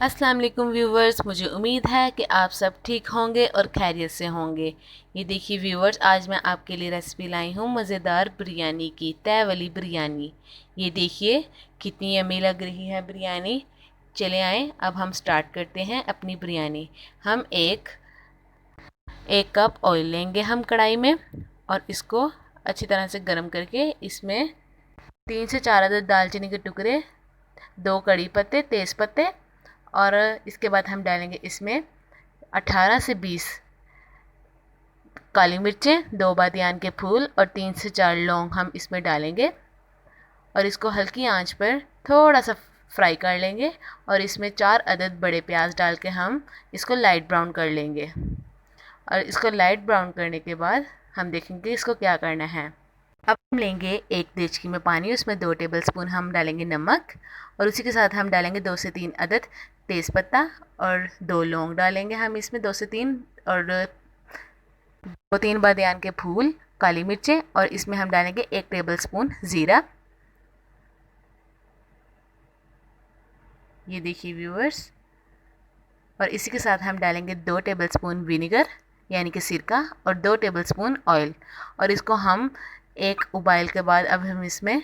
अस्सलाम वालेकुम व्यूवर्स, मुझे उम्मीद है कि आप सब ठीक होंगे और खैरियत से होंगे। ये देखिए व्यूवर्स, आज मैं आपके लिए रेसिपी लाई हूँ मज़ेदार बिरयानी की, तय वाली बिरयानी। ये देखिए कितनी यम्मी लग रही है बिरयानी। चले आए अब हम स्टार्ट करते हैं अपनी बिरयानी। हम एक कप ऑयल लेंगे हम कढ़ाई में, और इसको अच्छी तरह से गर्म करके इसमें 3 से 4 अदद दालचीनी के टुकड़े, 2 कड़ी पत्ते, तेज़ पत्ते, और इसके बाद हम डालेंगे इसमें 18 से 20 काली मिर्चें, 2 बादियान के फूल और 3 से 4 लौंग हम इसमें डालेंगे, और इसको हल्की आंच पर थोड़ा सा फ्राई कर लेंगे। और इसमें 4 अदद बड़े प्याज डाल के हम इसको लाइट ब्राउन कर लेंगे। और इसको लाइट ब्राउन करने के बाद हम देखेंगे इसको क्या करना है। अब हम लेंगे एक देचकी में पानी, उसमें 2 टेबलस्पून हम डालेंगे नमक, और उसी के साथ हम डालेंगे 2 से 3 अदद तेज़पत्ता, और 2 लौंग डालेंगे हम इसमें 2 से 3, और 2-3 बादियान के फूल, काली मिर्चें, और इसमें हम डालेंगे 1 टेबलस्पून ज़ीरा। ये देखिए व्यूअर्स, और इसी के साथ हम डालेंगे 2 टेबलस्पून विनेगर यानी कि सिरका, और 2 टेबलस्पून ऑयल। और इसको हम एक उबाल के बाद अब हम इसमें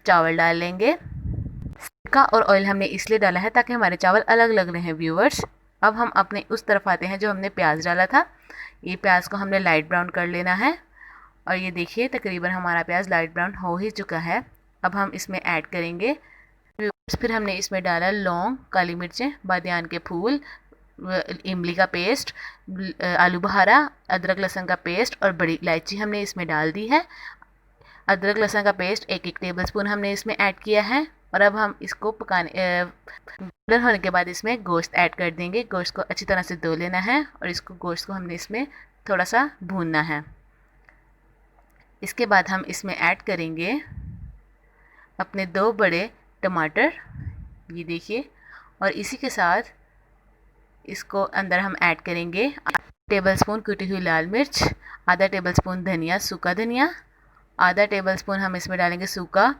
चावल डाल लेंगे। सिरका और ऑयल हमने इसलिए डाला है ताकि हमारे चावल अलग अलग रहें व्यूअर्स। अब हम अपने उस तरफ आते हैं जो हमने प्याज डाला था। ये प्याज को हमने लाइट ब्राउन कर लेना है, और ये देखिए तकरीबन हमारा प्याज लाइट ब्राउन हो ही चुका है। अब हम इसमें ऐड करेंगे व्यूअर्स, फिर हमने इसमें डाला लौंग, काली मिर्चें, बादियान के फूल, इमली का पेस्ट, आलू बहारा, अदरक लहसुन का पेस्ट और बड़ी इलायची हमने इसमें डाल दी है। अदरक लहसुन का पेस्ट 1-1 टेबलस्पून हमने इसमें ऐड किया है। और अब हम इसको पकाने गोल्डन होने के बाद इसमें गोश्त ऐड कर देंगे। गोश्त को अच्छी तरह से धो लेना है, और इसको गोश्त को हमने इसमें थोड़ा सा भूनना है। इसके बाद हम इसमें ऐड करेंगे अपने 2 बड़े टमाटर, ये देखिए, और इसी के साथ इसको अंदर हम ऐड करेंगे टेबलस्पून कुटी हुई लाल मिर्च, आधा टेबलस्पून धनिया, सूखा धनिया, आधा टेबलस्पून हम इसमें डालेंगे सूखा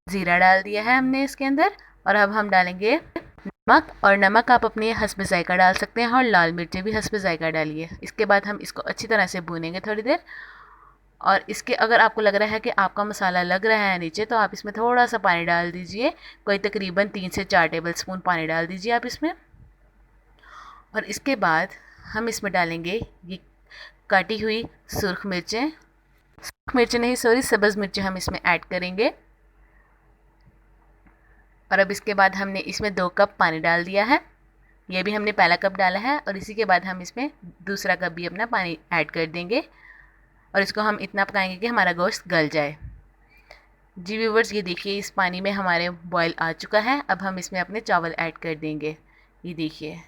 ज़ीरा डाल दिया है हमने इसके अंदर। और अब हम डालेंगे नमक, और नमक आप अपने हस्ब ज़ायक़ा डाल सकते हैं, और लाल मिर्चें भी हस्ब ज़ायक़ा डालिए। इसके बाद हम इसको अच्छी तरह से भूनेंगे थोड़ी देर। और इसके अगर आपको लग रहा है कि आपका मसाला लग रहा है नीचे, तो आप इसमें थोड़ा सा पानी डाल दीजिए, कोई तकरीबन 3 से 4 टेबलस्पून पानी डाल दीजिए आप इसमें। और इसके बाद हम इसमें डालेंगे ये काटी हुई सुर्ख मिर्चें नहीं सॉरी, सब्ज़ मिर्चें हम इसमें ऐड करेंगे। और अब इसके बाद हमने इसमें 2 कप पानी डाल दिया है, ये भी हमने पहला कप डाला है, और इसी के बाद हम इसमें दूसरा कप भी अपना पानी ऐड कर देंगे, और इसको हम इतना पकाएंगे कि हमारा गोश्त गल जाए। जी व्यूवर्स, ये देखिए इस पानी में हमारे बॉयल आ चुका है। अब हम इसमें अपने चावल ऐड कर देंगे। ये देखिए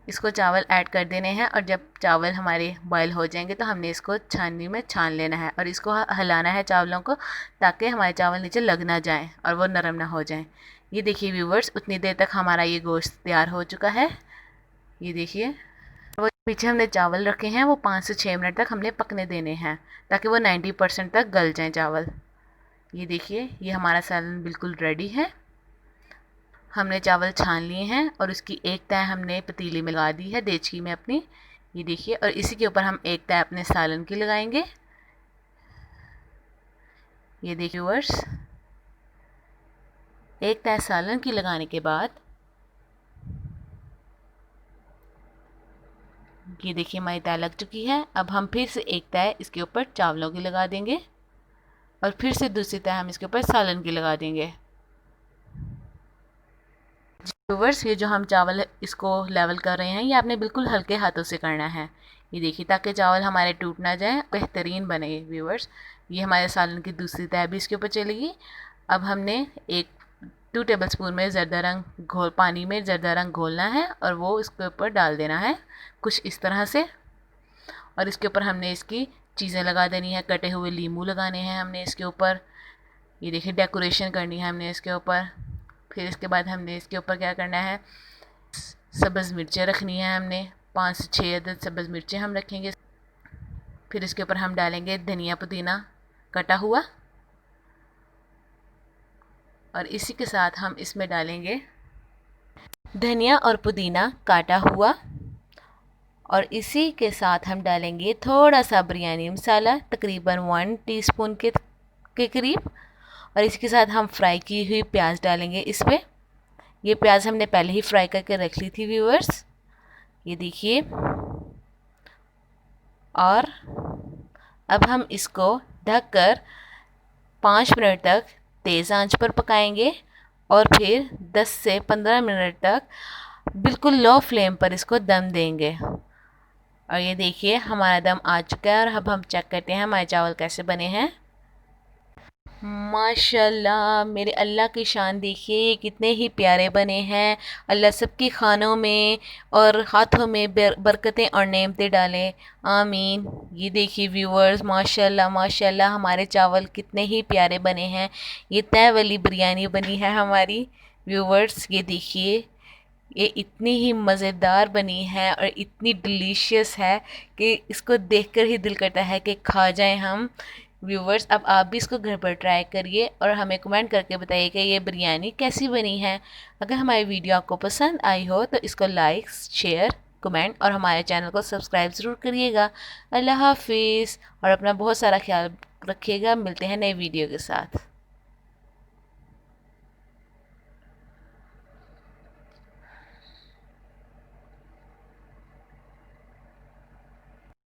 इसको चावल ऐड कर देने हैं, और जब चावल हमारे बॉयल हो जाएंगे तो हमने इसको छाननी में छान लेना है, और इसको हिलाना है चावलों को, ताकि हमारे चावल नीचे लग ना जाएं और वो नरम ना हो जाएं। ये देखिए व्यूवर्स, उतनी देर तक हमारा ये गोश्त तैयार हो चुका है। ये देखिए, वो पीछे हमने चावल रखे हैं वो 5 से 6 मिनट तक हमने पकने देने हैं, ताकि वो 90% तक गल जाएँ चावल। ये देखिए ये हमारा सालन बिल्कुल रेडी है। हमने चावल छान लिए हैं, और उसकी एक तय हमने पतीली में लगा दी है देचकी में अपनी। ये देखिए, और इसी के ऊपर हम एक तय अपने सालन की लगाएंगे। ये देखिए व्यूअर्स, एक तय सालन की लगाने के बाद ये देखिए हमारी तय लग चुकी है। अब हम फिर से एक तय इसके ऊपर चावलों की लगा देंगे, और फिर से दूसरी तय हम इसके ऊपर सालन की लगा देंगे। व्यूअर्स, ये जो हम चावल इसको लेवल कर रहे हैं, ये आपने बिल्कुल हल्के हाथों से करना है। ये देखिए ताकि चावल हमारे टूट ना जाए, बेहतरीन बने व्यूअर्स। ये हमारे सालन की दूसरी तय भी इसके ऊपर चलेगी। अब हमने 2 टेबलस्पून में ज़रदा रंग पानी में ज़रदा रंग घोलना है, और वो इसके ऊपर डाल देना है कुछ इस तरह से। और इसके ऊपर हमने इसकी चीज़ें लगा देनी है, कटे हुए नींबू लगाने हैं हमने इसके ऊपर। ये देखिए डेकोरेशन करनी है हमने इसके ऊपर। फिर इसके बाद हमने इसके ऊपर क्या करना है, सब्ज़ मिर्चें रखनी है हमने, 5 से 6 अदद सब्ज़ मिर्चें हम रखेंगे। फिर इसके ऊपर हम डालेंगे धनिया पुदीना कटा हुआ, और इसी के साथ हम इसमें डालेंगे धनिया और पुदीना काटा हुआ, और इसी के साथ हम डालेंगे थोड़ा सा बिरयानी मसाला, तकरीबन 1 टीस्पून के करीब। और इसके साथ हम फ्राई की हुई प्याज डालेंगे इस पर। ये प्याज हमने पहले ही फ्राई करके रख ली थी व्यूअर्स, ये देखिए। और अब हम इसको ढककर 5 मिनट तक तेज़ आंच पर पकाएंगे और फिर 10 से 15 मिनट तक बिल्कुल लो फ्लेम पर इसको दम देंगे। और ये देखिए हमारा दम आ चुका है, और अब हम चेक करते हैं हमारे चावल कैसे बने हैं। माशाल्लाह, मेरे अल्लाह की शान देखिए, ये कितने ही प्यारे बने हैं। अल्लाह सबके खानों में और हाथों में बरकतें और नेमतें डालें, आमीन। ये देखिए व्यूअर्स, माशाल्लाह माशाल्लाह हमारे चावल कितने ही प्यारे बने हैं। ये तय वाली बिरयानी बनी है हमारी व्यूअर्स, ये देखिए। ये इतनी ही मज़ेदार बनी है और इतनी डिलीशियस है कि इसको देखकर ही दिल करता है कि खा जाएं हम। व्यूवर्स, अब आप भी इसको घर पर ट्राई करिए और हमें कमेंट करके बताइए कि ये बिरयानी कैसी बनी है। अगर हमारी वीडियो आपको पसंद आई हो तो इसको लाइक, शेयर, कमेंट और हमारे चैनल को सब्सक्राइब ज़रूर करिएगा। अल्लाह हाफिज़, और अपना बहुत सारा ख्याल रखिएगा। मिलते हैं नई वीडियो के साथ।